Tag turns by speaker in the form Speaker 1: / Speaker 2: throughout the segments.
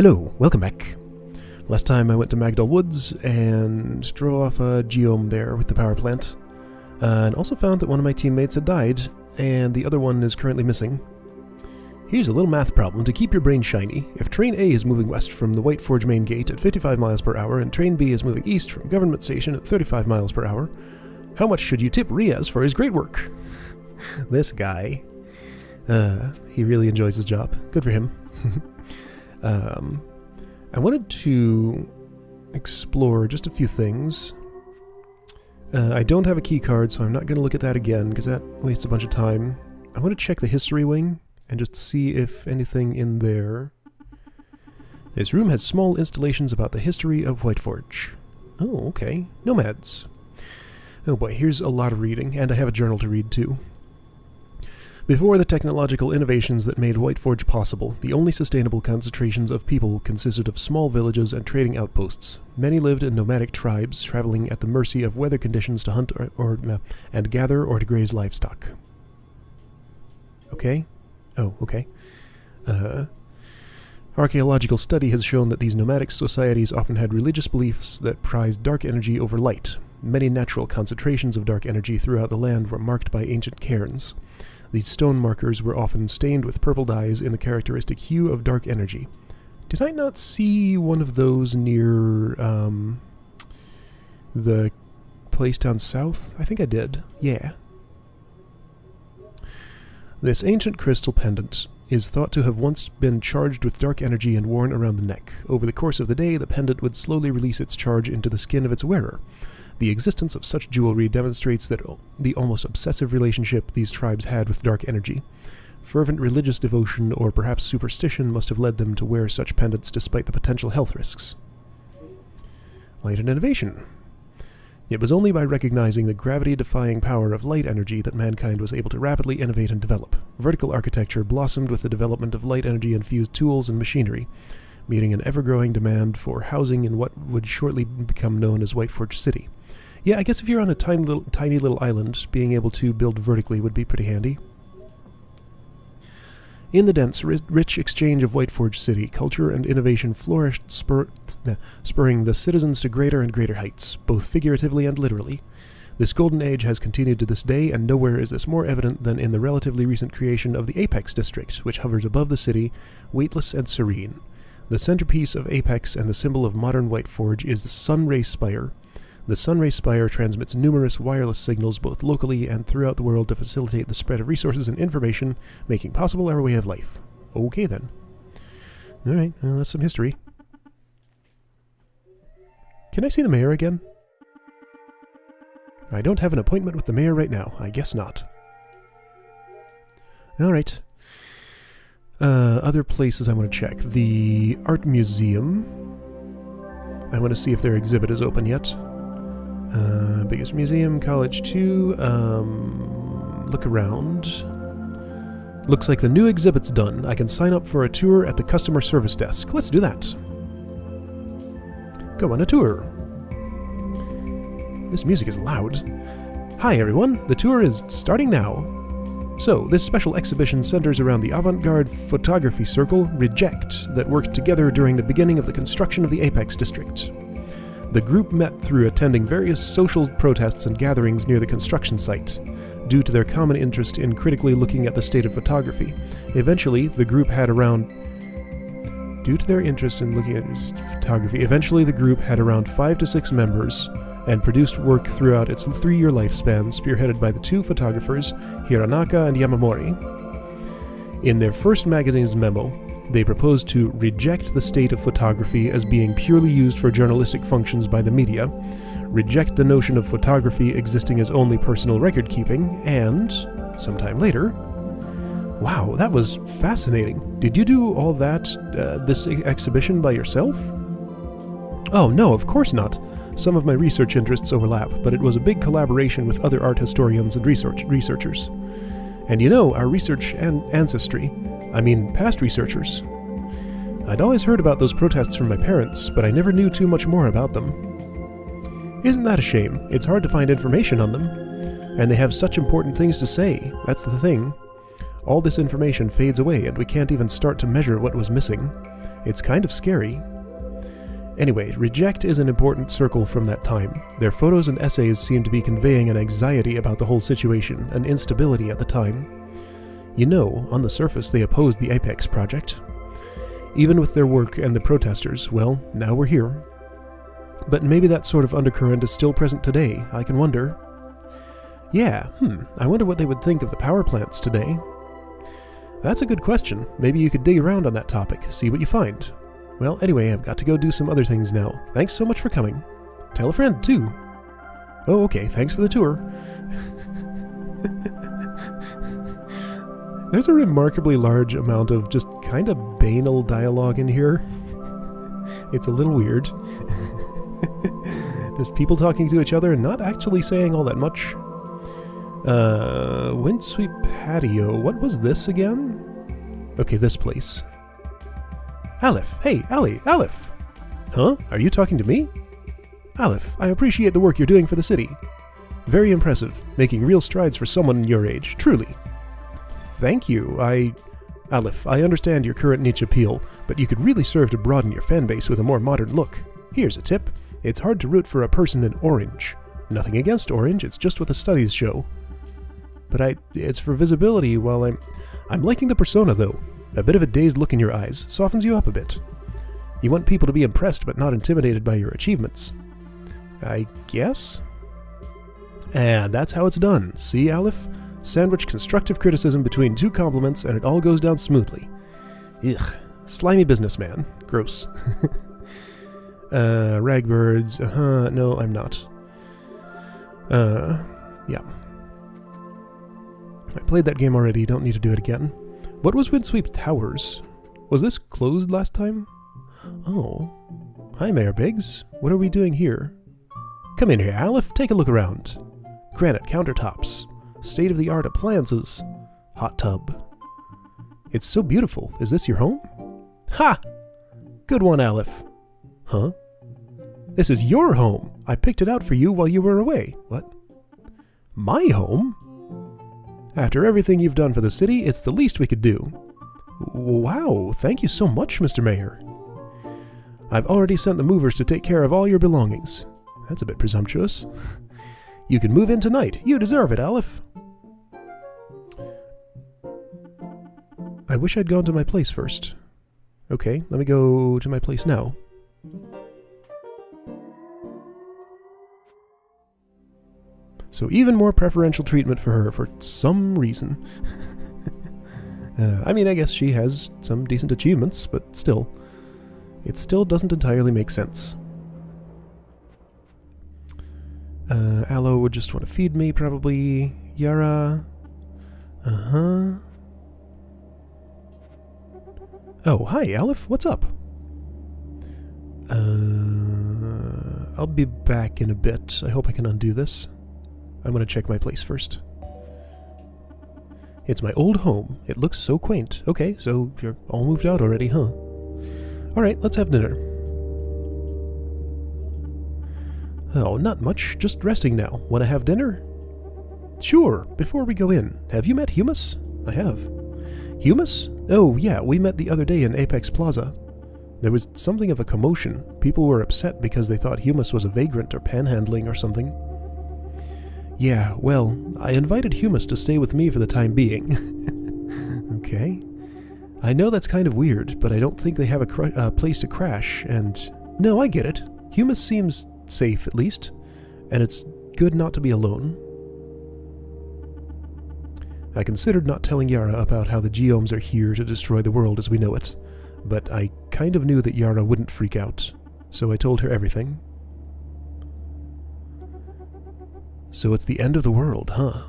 Speaker 1: Hello, welcome back. Last time I went to Magdal Woods and drove off a geome there with the power plant. And also found that one of my teammates had died, and the other one is currently missing. Here's a little math problem to keep your brain shiny. If Train A is moving west from the White Forge main gate at 55 miles per hour and Train B is moving east from Government Station at 35 miles per hour, how much should you tip Riaz for his great work? This guy. He really enjoys his job. Good for him. I wanted to explore just a few things. I don't have a key card, so I'm not going to look at that again, because that wastes a bunch of time. I want to check the history wing and just see if anything in there. This room has small installations about the history of White Forge. Oh, okay. Nomads. Oh boy, here's a lot of reading, and I have a journal to read too. Before the technological innovations that made White Forge possible, the only sustainable concentrations of people consisted of small villages and trading outposts. Many lived in nomadic tribes, traveling at the mercy of weather conditions to hunt and gather or to graze livestock. Okay? Oh, okay. Archaeological study has shown that these nomadic societies often had religious beliefs that prized dark energy over light. Many natural concentrations of dark energy throughout the land were marked by ancient cairns. These stone markers were often stained with purple dyes in the characteristic hue of dark energy. Did I not see one of those near the place down south? I think I did. Yeah. This ancient crystal pendant is thought to have once been charged with dark energy and worn around the neck. Over the course of the day, the pendant would slowly release its charge into the skin of its wearer. The existence of such jewelry demonstrates that the almost obsessive relationship these tribes had with dark energy. Fervent religious devotion or perhaps superstition must have led them to wear such pendants despite the potential health risks. Light and innovation. It was only by recognizing the gravity-defying power of light energy that mankind was able to rapidly innovate and develop. Vertical architecture blossomed with the development of light energy-infused tools and machinery, meeting an ever-growing demand for housing in what would shortly become known as White Forge City. Yeah, I guess if you're on a tiny little island, being able to build vertically would be pretty handy. In the dense, rich exchange of White Forge City, culture and innovation flourished, spurring the citizens to greater and greater heights, both figuratively and literally. This golden age has continued to this day, and nowhere is this more evident than in the relatively recent creation of the Apex District, which hovers above the city, weightless and serene. The centerpiece of Apex and the symbol of modern White Forge is the Sunray Spire. The Sunray Spire transmits numerous wireless signals both locally and throughout the world to facilitate the spread of resources and information, making possible our way of life. Okay then. Alright, well, that's some history. Can I see the mayor again? I don't have an appointment with the mayor right now. I guess not. Alright. Other places I want to check. The Art Museum. I want to see if their exhibit is open yet. Biggest museum, College 2, look around. Looks like the new exhibit's done. I can sign up for a tour at the customer service desk. Let's do that. Go on a tour. This music is loud. Hi everyone, the tour is starting now. So, this special exhibition centers around the avant-garde photography circle, Reject, that worked together during the beginning of the construction of the Apex District. The group met through attending various social protests and gatherings near the construction site. Due to their common interest in critically looking at the state of photography, eventually the group had around 5 to 6 members and produced work throughout its 3-year lifespan, spearheaded by the 2 photographers, Hiranaka and Yamamori. In their first magazine's memo, they proposed to reject the state of photography as being purely used for journalistic functions by the media, reject the notion of photography existing as only personal record-keeping, and, sometime later... Wow, that was fascinating. Did you do all that, this exhibition by yourself? Oh, no, of course not. Some of my research interests overlap, but it was a big collaboration with other art historians and researchers. And you know, our research and ancestry... I mean, past researchers. I'd always heard about those protests from my parents, but I never knew too much more about them. Isn't that a shame? It's hard to find information on them. And they have such important things to say, that's the thing. All this information fades away and we can't even start to measure what was missing. It's kind of scary. Anyway, Reject is an important circle from that time. Their photos and essays seem to be conveying an anxiety about the whole situation, an instability at the time. You know, on the surface they opposed the Apex project. Even with their work and the protesters, well, now we're here. But maybe that sort of undercurrent is still present today, I can wonder. Yeah, I wonder what they would think of the power plants today. That's a good question. Maybe you could dig around on that topic, see what you find. Well, anyway, I've got to go do some other things now. Thanks so much for coming. Tell a friend, too. Oh, okay, thanks for the tour. There's a remarkably large amount of just kind of banal dialogue in here. It's a little weird. Just people talking to each other and not actually saying all that much. Windsweep Patio. What was this again? Okay, this place. Aleph. Hey, Ali, Aleph. Huh? Are you talking to me? Aleph, I appreciate the work you're doing for the city. Very impressive, making real strides for someone your age, truly. Thank you. Aleph, I understand your current niche appeal, but you could really serve to broaden your fanbase with a more modern look. Here's a tip. It's hard to root for a person in orange. Nothing against orange, it's just what the studies show. But it's for visibility while I'm liking the persona though. A bit of a dazed look in your eyes softens you up a bit. You want people to be impressed but not intimidated by your achievements. I guess? And that's how it's done. See, Aleph? Sandwich constructive criticism between two compliments and it all goes down smoothly. Ugh. Slimy businessman. Gross. Ragbirds. No, I'm not. Yeah. I played that game already, don't need to do it again. What was Windsweep Towers? Was this closed last time? Oh. Hi, Mayor Biggs. What are we doing here? Come in here, Aleph. Take a look around. Granite countertops. State-of-the-art appliances. Hot tub. It's so beautiful. Is this your home? Ha! Good one, Aleph. Huh? This is your home. I picked it out for you while you were away. What? My home? After everything you've done for the city, it's the least we could do. Wow, thank you so much, Mr. Mayor. I've already sent the movers to take care of all your belongings. That's a bit presumptuous. You can move in tonight. You deserve it, Aleph. I wish I'd gone to my place first. Okay, let me go to my place now. So even more preferential treatment for her for some reason. I mean, I guess she has some decent achievements, but still. It still doesn't entirely make sense. Aloe would just want to feed me, probably. Yara. Uh-huh. Oh, hi, Aleph. What's up? I'll be back in a bit. I hope I can undo this. I'm going to check my place first. It's my old home. It looks so quaint. Okay, so you're all moved out already, huh? Alright, let's have dinner. Oh, not much. Just resting now. Want to have dinner? Sure. Before we go in, have you met Humus? I have. Humus? Oh, yeah, we met the other day in Apex Plaza. There was something of a commotion. People were upset because they thought Humus was a vagrant or panhandling or something. Yeah, well, I invited Humus to stay with me for the time being. Okay. I know that's kind of weird, but I don't think they have a place to crash, and... No, I get it. Humus seems safe, at least, and it's good not to be alone. I considered not telling Yara about how the geomes are here to destroy the world as we know it, but I kind of knew that Yara wouldn't freak out, so I told her everything. So it's the end of the world, huh?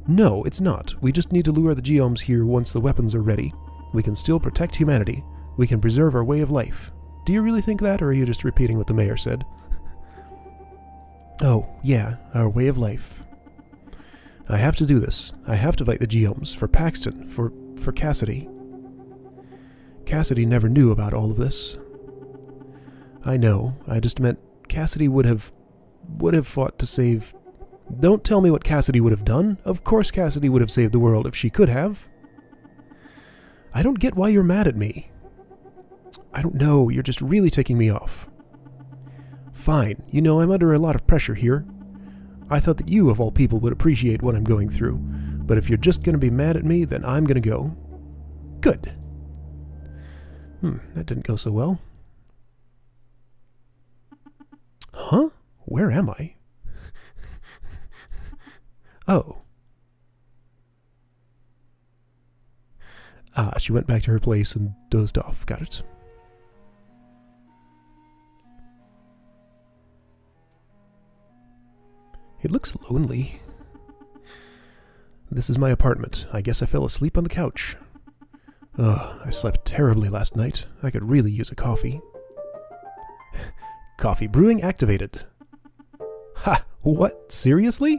Speaker 1: No, it's not. We just need to lure the geomes here once the weapons are ready. We can still protect humanity. We can preserve our way of life. Do you really think that, or are you just repeating what the mayor said? Oh, yeah, our way of life. I have to do this. I have to fight the geomes, for Paxton, for Cassidy. Cassidy never knew about all of this. I know, I just meant Cassidy would have fought to save... Don't tell me what Cassidy would have done. Of course Cassidy would have saved the world if she could have. I don't get why you're mad at me. I don't know, you're just really ticking me off. Fine, you know I'm under a lot of pressure here. I thought that you, of all people, would appreciate what I'm going through, but if you're just going to be mad at me, then I'm going to go. Good. That didn't go so well. Huh? Where am I? Oh. She went back to her place and dozed off. Got it. It looks lonely. This is my apartment. I guess I fell asleep on the couch. Ugh, I slept terribly last night. I could really use a coffee. Coffee brewing activated. Ha! What? Seriously?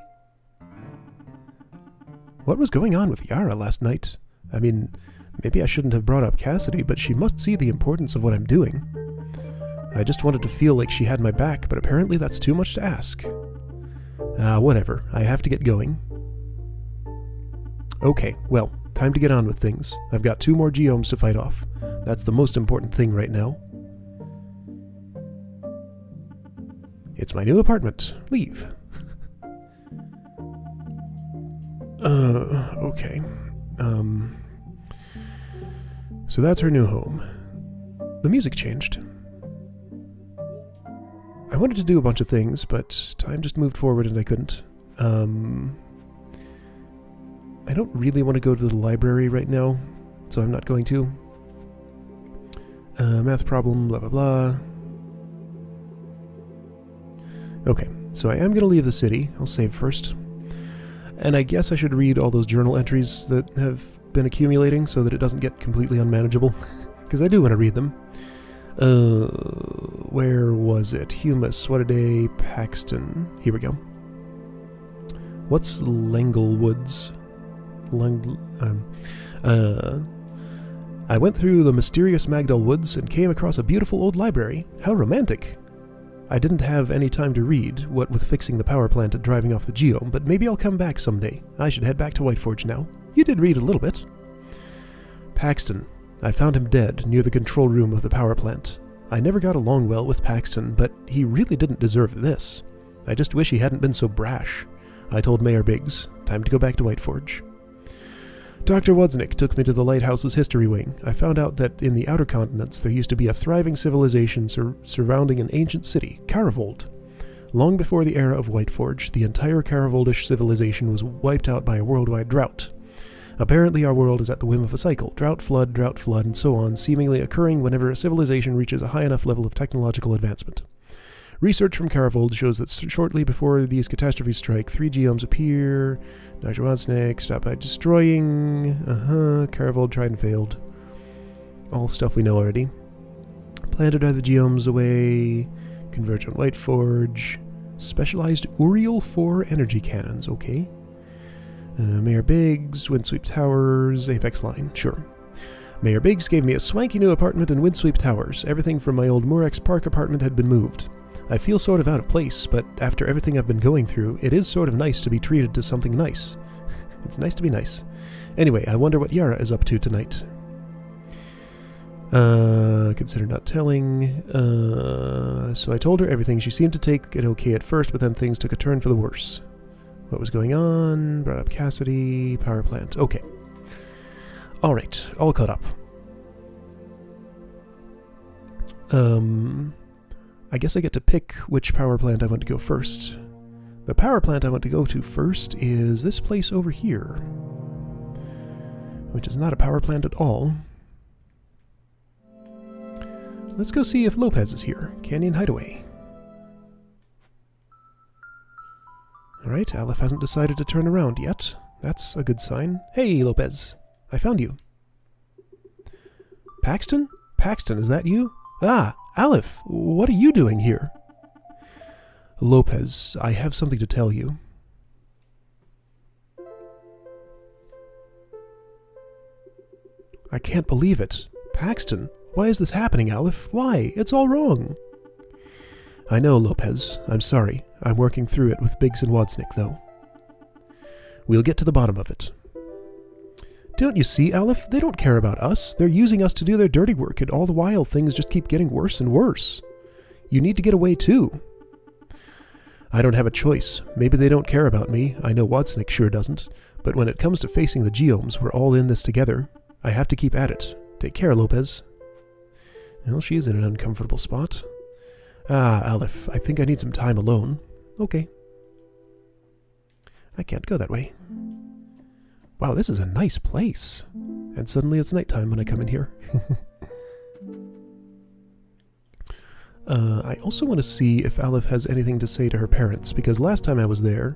Speaker 1: What was going on with Yara last night? I mean, maybe I shouldn't have brought up Cassidy, but she must see the importance of what I'm doing. I just wanted to feel like she had my back, but apparently that's too much to ask. Whatever. I have to get going. Okay, well, time to get on with things. I've got 2 more geomes to fight off. That's the most important thing right now. It's my new apartment. Leave. Okay. So that's her new home. The music changed. I wanted to do a bunch of things, but time just moved forward and I couldn't. I don't really want to go to the library right now, so I'm not going to. Math problem, blah blah blah. Okay, so I am going to leave the city. I'll save first. And I guess I should read all those journal entries that have been accumulating so that it doesn't get completely unmanageable. Because I do want to read them. Where was it? Humus, What a Day, Paxton. Here we go. What's Langlewoods? I went through the mysterious Magdal Woods and came across a beautiful old library. How romantic. I didn't have any time to read, what with fixing the power plant and driving off the geome, but maybe I'll come back someday. I should head back to Whiteforge now. You did read a little bit. Paxton. I found him dead near the control room of the power plant. I never got along well with Paxton, but he really didn't deserve this. I just wish he hadn't been so brash. I told Mayor Biggs. Time to go back to Whiteforge. Dr. Wozniak took me to the lighthouse's history wing. I found out that in the outer continents there used to be a thriving civilization surrounding an ancient city, Caravold. Long before the era of Whiteforge, the entire Caravoldish civilization was wiped out by a worldwide drought. Apparently our world is at the whim of a cycle, drought, flood, and so on, seemingly occurring whenever a civilization reaches a high enough level of technological advancement. Research from Caravold shows that shortly before these catastrophes strike, 3 geomes appear. Dr. Wozniak stopped by destroying. Caravold tried and failed. All stuff we know already. Planted are the geomes away. Converge on Whiteforge. Specialized Uriel 4 energy cannons, okay. Mayor Biggs, Windsweep Towers, Apex Line, sure. Mayor Biggs gave me a swanky new apartment in Windsweep Towers. Everything from my old Murex Park apartment had been moved. I feel sort of out of place, but after everything I've been going through, it is sort of nice to be treated to something nice. It's nice to be nice. Anyway, I wonder what Yara is up to tonight. Consider not telling. So I told her everything. She seemed to take it okay at first, but then things took a turn for the worse. What was going on? Brought up Cassidy, power plant. Okay. Alright, all caught up. I guess I get to pick which power plant I want to go first. The power plant I want to go to first is this place over here, which is not a power plant at all. Let's go see if Lopez is here. Canyon Hideaway. Alright, Aleph hasn't decided to turn around yet. That's a good sign. Hey, Lopez. I found you. Paxton? Paxton, is that you? Ah, Aleph, what are you doing here? Lopez, I have something to tell you. I can't believe it. Paxton, why is this happening, Aleph? Why? It's all wrong. I know, Lopez. I'm sorry. I'm working through it with Biggs and Wozniak, though. We'll get to the bottom of it. Don't you see, Aleph? They don't care about us. They're using us to do their dirty work, and all the while things just keep getting worse and worse. You need to get away too. I don't have a choice. Maybe they don't care about me. I know Wadsnick sure doesn't. But when it comes to facing the geomes, we're all in this together. I have to keep at it. Take care, Lopez. Well, she's in an uncomfortable spot. Ah, Aleph, I think I need some time alone. Okay. I can't go that way. Wow, this is a nice place. And suddenly it's nighttime when I come in here. I also want to see if Aleph has anything to say to her parents, because last time I was there,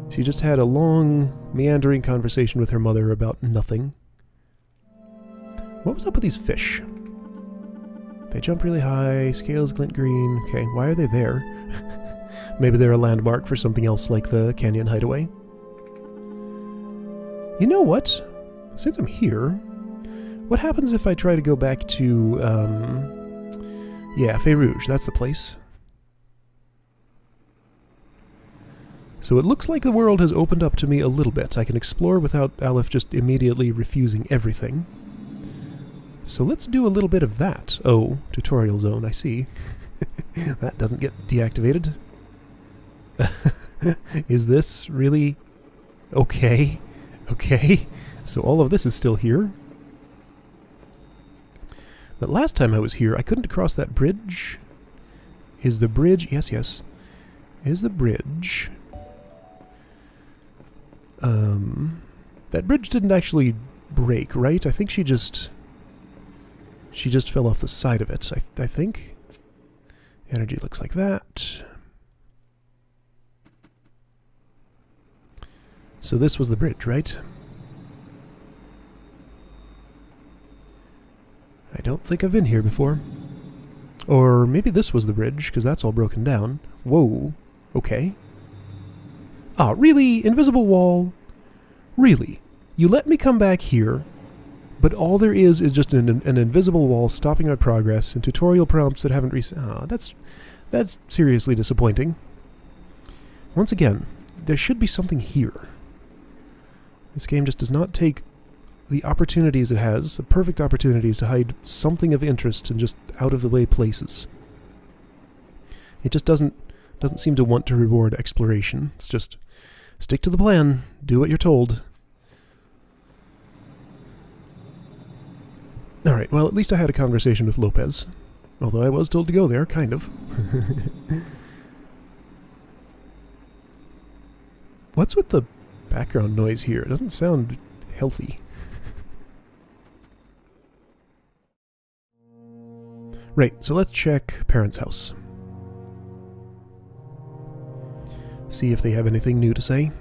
Speaker 1: she just had a long, meandering conversation with her mother about nothing. What was up with these fish? They jump really high, scales glint green. Okay, why are they there? Maybe they're a landmark for something else like the Canyon Hideaway. You know what? Since I'm here, what happens if I try to go back to, yeah, Fay Rouge, that's the place. So it looks like the world has opened up to me a little bit. I can explore without Aleph just immediately refusing everything. So let's do a little bit of that. Oh, tutorial zone, I see. That doesn't get deactivated. Is this really okay? Okay, so all of this is still here. But last time I was here, I couldn't cross that bridge. Is the bridge... Yes, yes. Is the bridge... That bridge didn't actually break, right? I think she just fell off the side of it, I think. Energy looks like that. So this was the bridge, right? I don't think I've been here before. Or maybe this was the bridge, because that's all broken down. Whoa. Okay. Ah, really? Invisible wall? Really? You let me come back here, but all there is just an invisible wall stopping our progress and tutorial prompts that haven't that's seriously disappointing. Once again, there should be something here. This game just does not take the opportunities it has, the perfect opportunities to hide something of interest in just out-of-the-way places. It just doesn't seem to want to reward exploration. It's just, stick to the plan, do what you're told. Alright, well, at least I had a conversation with Lopez. Although I was told to go there, kind of. What's with the background noise here? It doesn't sound healthy. Right, so let's check Parents' house. See if they have anything new to say.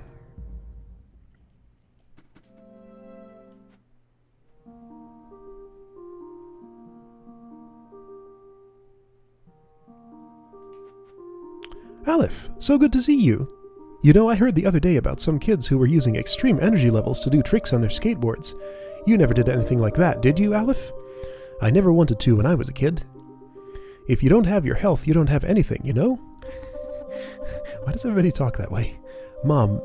Speaker 1: Aleph, so good to see you. You know, I heard the other day about some kids who were using extreme energy levels to do tricks on their skateboards. You never did anything like that, did you, Aleph? I never wanted to when I was a kid. If you don't have your health, you don't have anything, you know? Why does everybody talk that way? Mom,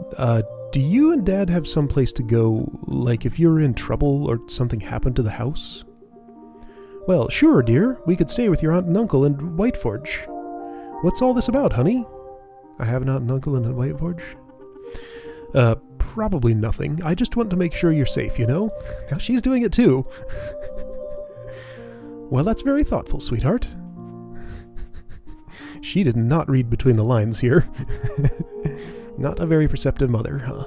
Speaker 1: do you and Dad have some place to go, like if you're in trouble or something happened to the house? Well, sure, dear. We could stay with your aunt and uncle in Whiteforge. What's all this about, honey? I have an aunt and uncle in Whiteforge? Probably nothing. I just want to make sure you're safe, you know? Now she's doing it too. Well, that's very thoughtful, sweetheart. She did not read between the lines here. Not a very perceptive mother, huh?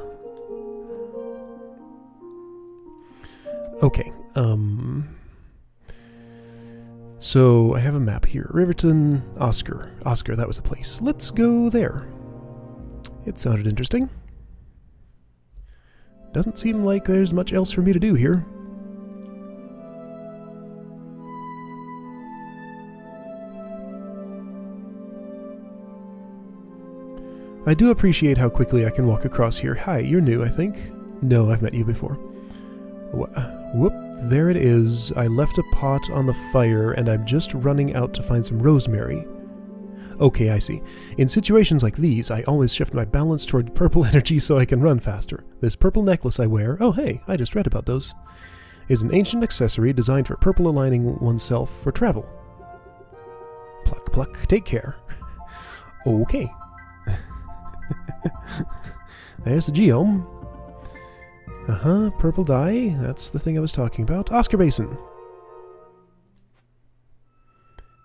Speaker 1: Okay, so I have a map here. Riverton, Oscar. Oscar, that was the place. Let's go there. It sounded interesting. Doesn't seem like there's much else for me to do here. I do appreciate how quickly I can walk across here. Hi, you're new, I think. No, I've met you before. Whoop, there it is. I left a pot on the fire, and I'm just running out to find some rosemary. Okay, I see. In situations like these, I always shift my balance toward purple energy so I can run faster. This purple necklace I wear, oh hey, I just read about those, is an ancient accessory designed for purple aligning oneself for travel. Pluck, pluck, take care. Okay. There's the geome. Purple dye, that's the thing I was talking about. Oscar Basin.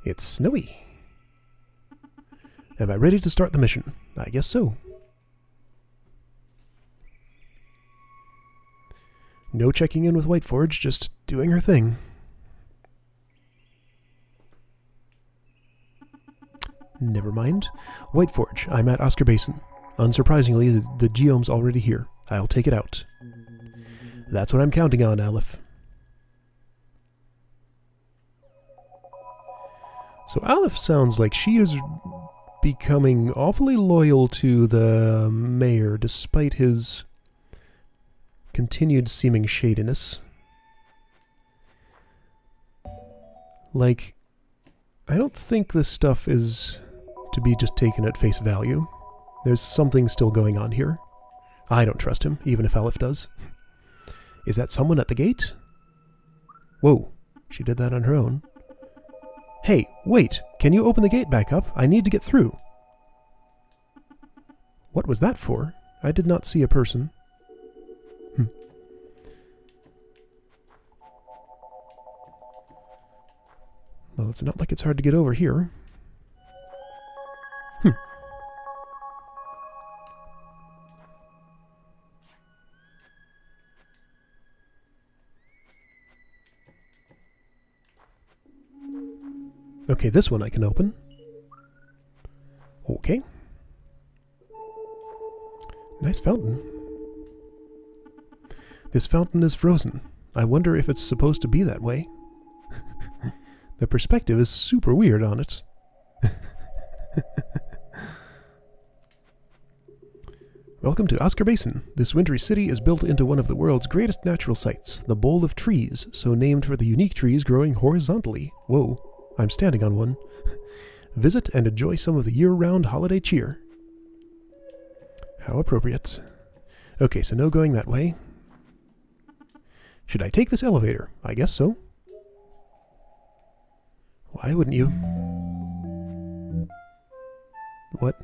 Speaker 1: It's snowy. Am I ready to start the mission? I guess so. No checking in with Whiteforge, just doing her thing. Never mind. Whiteforge, I'm at Oscar Basin. Unsurprisingly, the geome's already here. I'll take it out. That's what I'm counting on, Aleph. So Aleph sounds like she is becoming awfully loyal to the mayor, despite his continued seeming shadiness. Like, I don't think this stuff is to be just taken at face value. There's something still going on here. I don't trust him, even if Aleph does. Is that someone at the gate? Whoa, she did that on her own. Hey, wait! Can you open the gate back up? I need to get through. What was that for? I did not see a person. Well, it's not like it's hard to get over here. Okay, this one I can open. Okay. Nice fountain. This fountain is frozen. I wonder if it's supposed to be that way. The perspective is super weird on it. Welcome to Oscar Basin. This wintry city is built into one of the world's greatest natural sights, the Bowl of Trees, so named for the unique trees growing horizontally. Whoa. I'm standing on one. Visit and enjoy some of the year-round holiday cheer. How appropriate. Okay, so no going that way. Should I take this elevator? I guess so. Why wouldn't you? What?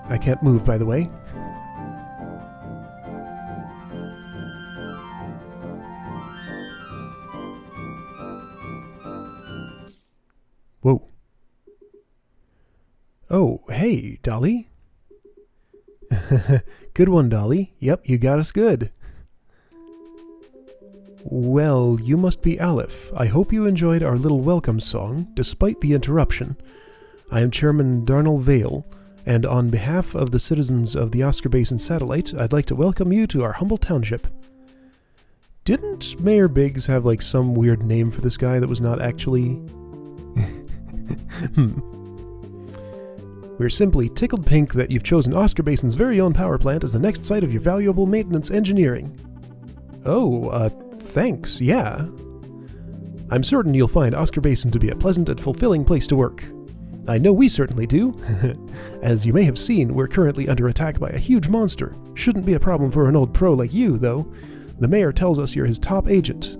Speaker 1: I can't move, by the way. Whoa. Oh, hey, Dolly. Good one, Dolly. Yep, you got us good. Well, you must be Aleph. I hope you enjoyed our little welcome song, despite the interruption. I am Chairman Darnell Vale, and on behalf of the citizens of the Oscar Basin Satellite, I'd like to welcome you to our humble township. Didn't Mayor Biggs have, like, some weird name for this guy that was not actually... We're simply tickled pink that you've chosen Oscar Basin's very own power plant as the next site of your valuable maintenance engineering. Oh, thanks, yeah. I'm certain you'll find Oscar Basin to be a pleasant and fulfilling place to work. I know we certainly do. As you may have seen, we're currently under attack by a huge monster. Shouldn't be a problem for an old pro like you, though. The mayor tells us you're his top agent.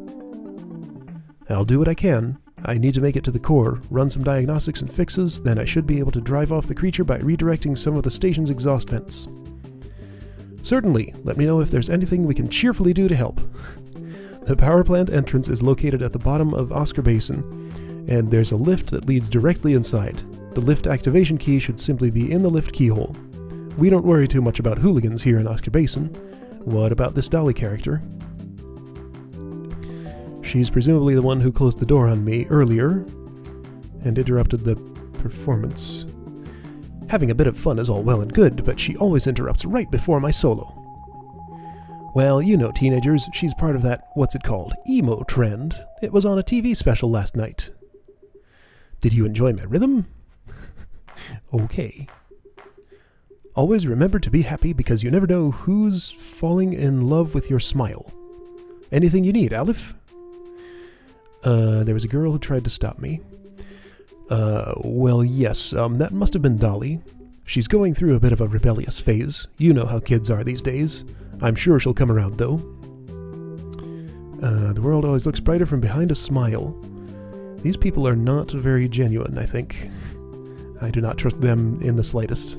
Speaker 1: I'll do what I can. I need to make it to the core, run some diagnostics and fixes, then I should be able to drive off the creature by redirecting some of the station's exhaust vents. Certainly, let me know if there's anything we can cheerfully do to help. The power plant entrance is located at the bottom of Oscar Basin, and there's a lift that leads directly inside. The lift activation key should simply be in the lift keyhole. We don't worry too much about hooligans here in Oscar Basin. What about this Dolly character? She's presumably the one who closed the door on me earlier and interrupted the performance. Having a bit of fun is all well and good, but she always interrupts right before my solo. Well, you know teenagers, she's part of that, what's it called, emo trend. It was on a TV special last night. Did you enjoy my rhythm? Okay. Always remember to be happy because you never know who's falling in love with your smile. Anything you need, Aleph? There was a girl who tried to stop me. Well, yes, that must have been Dolly. She's going through a bit of a rebellious phase. You know how kids are these days. I'm sure she'll come around, though. The world always looks brighter from behind a smile. These people are not very genuine, I think. I do not trust them in the slightest.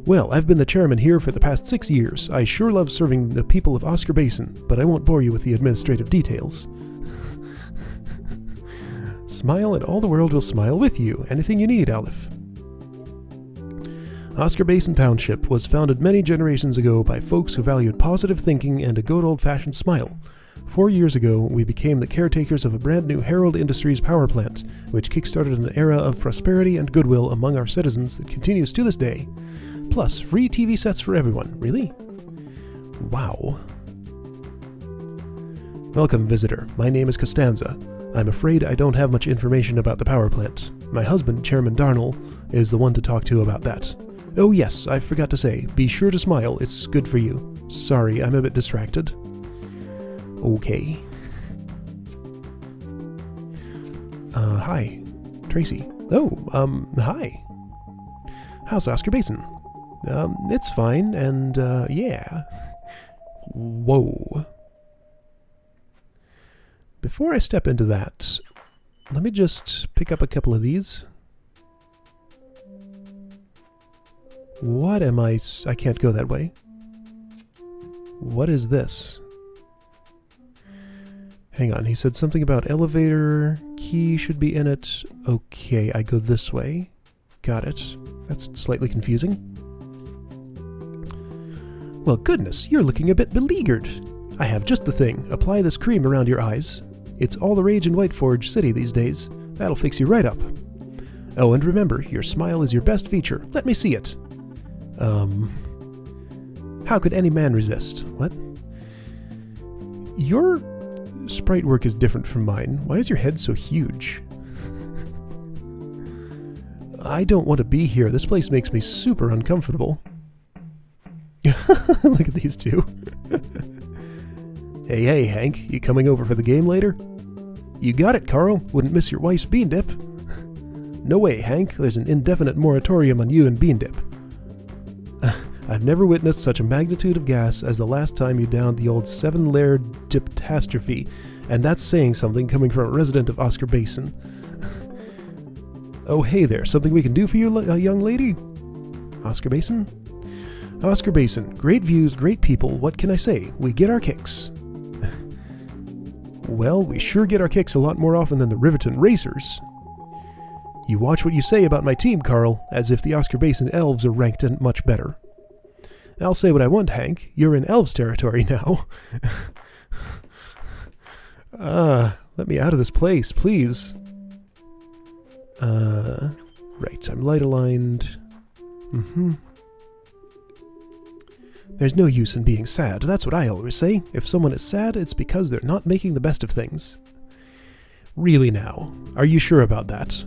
Speaker 1: Well, I've been the chairman here for the past 6 years. I sure love serving the people of Oscar Basin, but I won't bore you with the administrative details. Smile and all the world will smile with you. Anything you need, Aleph. Oscar Basin Township was founded many generations ago by folks who valued positive thinking and a good old-fashioned smile. 4 years ago, we became the caretakers of a brand new Herald Industries power plant, which kickstarted an era of prosperity and goodwill among our citizens that continues to this day. Plus, free TV sets for everyone. Really? Wow. Welcome, visitor. My name is Costanza. I'm afraid I don't have much information about the power plant. My husband, Chairman Darnell, is the one to talk to about that. Oh yes, I forgot to say, be sure to smile, it's good for you. Sorry, I'm a bit distracted. Okay. Hi. Tracy. Oh, hi. How's Oscar Basin? It's fine, and, yeah. Whoa. Before I step into that, let me just pick up a couple of these. What am I can't go that way. What is this? Hang on, he said something about elevator, key should be in it. Okay, I go this way. Got it. That's slightly confusing. Well, goodness, you're looking a bit beleaguered. I have just the thing. Apply this cream around your eyes. It's all the rage in Whiteforge City these days. That'll fix you right up. Oh, and remember, your smile is your best feature. Let me see it. How could any man resist? What? Your sprite work is different from mine. Why is your head so huge? I don't want to be here. This place makes me super uncomfortable. Look at these two. Hey, Hank. You coming over for the game later? You got it, Carl. Wouldn't miss your wife's bean dip. No way, Hank. There's an indefinite moratorium on you and bean dip. I've never witnessed such a magnitude of gas as the last time you downed the old 7-layer diptastrophe, and that's saying something coming from a resident of Oscar Basin. Oh, hey there. Something we can do for you, young lady? Oscar Basin? Oscar Basin. Great views, great people. What can I say? We get our kicks. Well, we sure get our kicks a lot more often than the Riverton Racers. You watch what you say about my team, Carl, as if the Oscar Basin elves are ranked much better. I'll say what I want, Hank. You're in elves territory now. Let me out of this place, please. Right, I'm light aligned. There's no use in being sad. That's what I always say. If someone is sad, it's because they're not making the best of things. Really now? Are you sure about that?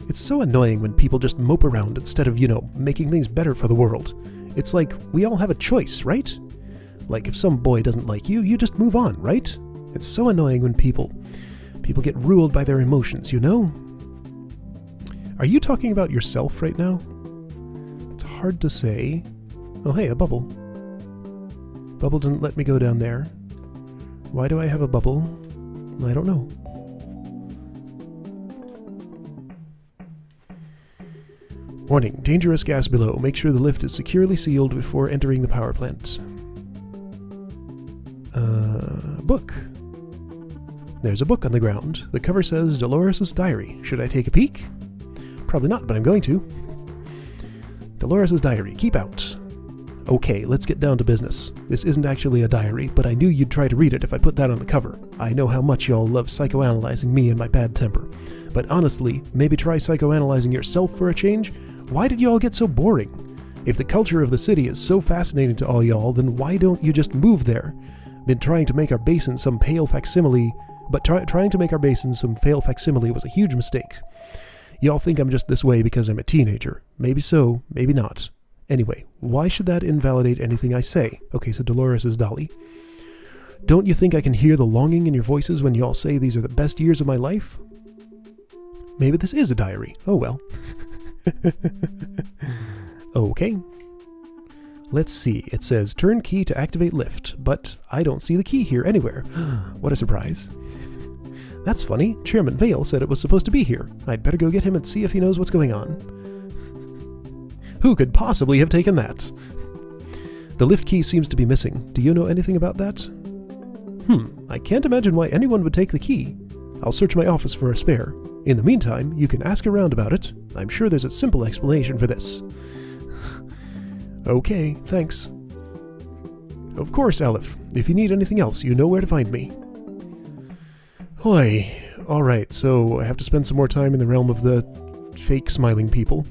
Speaker 1: It's so annoying when people just mope around instead of, making things better for the world. It's like we all have a choice, right? Like if some boy doesn't like you, you just move on, right? It's so annoying when people get ruled by their emotions, Are you talking about yourself right now? It's hard to say. Oh, hey, a bubble. Bubble didn't let me go down there. Why do I have a bubble? I don't know. Warning, dangerous gas below. Make sure the lift is securely sealed before entering the power plant. Book. There's a book on the ground. The cover says Dolores' Diary. Should I take a peek? Probably not, but I'm going to. Dolores' Diary. Keep out. Okay, let's get down to business. This isn't actually a diary, but I knew you'd try to read it if I put that on the cover. I know how much y'all love psychoanalyzing me and my bad temper. But honestly, maybe try psychoanalyzing yourself for a change? Why did y'all get so boring? If the culture of the city is so fascinating to all y'all, then why don't you just move there? Been trying to make our basin some pale facsimile, but trying to make our basin some pale facsimile was a huge mistake. Y'all think I'm just this way because I'm a teenager. Maybe so, maybe not. Anyway, why should that invalidate anything I say? Okay, so Dolores is Dolly. Don't you think I can hear the longing in your voices when you all say these are the best years of my life? Maybe this is a diary. Oh well. Okay. Let's see. It says turn key to activate lift, but I don't see the key here anywhere. What a surprise. That's funny. Chairman Vale said it was supposed to be here. I'd better go get him and see if he knows what's going on. Who could possibly have taken that? The lift key seems to be missing. Do you know anything about that? I can't imagine why anyone would take the key. I'll search my office for a spare. In the meantime, you can ask around about it. I'm sure there's a simple explanation for this. Okay, thanks. Of course, Aleph. If you need anything else, you know where to find me. Hoi. Alright, so I have to spend some more time in the realm of the fake smiling people.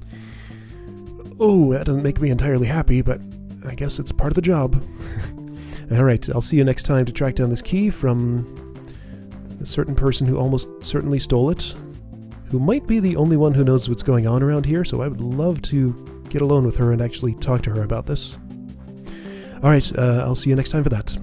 Speaker 1: Oh, that doesn't make me entirely happy, but I guess it's part of the job. Alright, I'll see you next time to track down this key from a certain person who almost certainly stole it, who might be the only one who knows what's going on around here, so I would love to get alone with her and actually talk to her about this. Alright, I'll see you next time for that.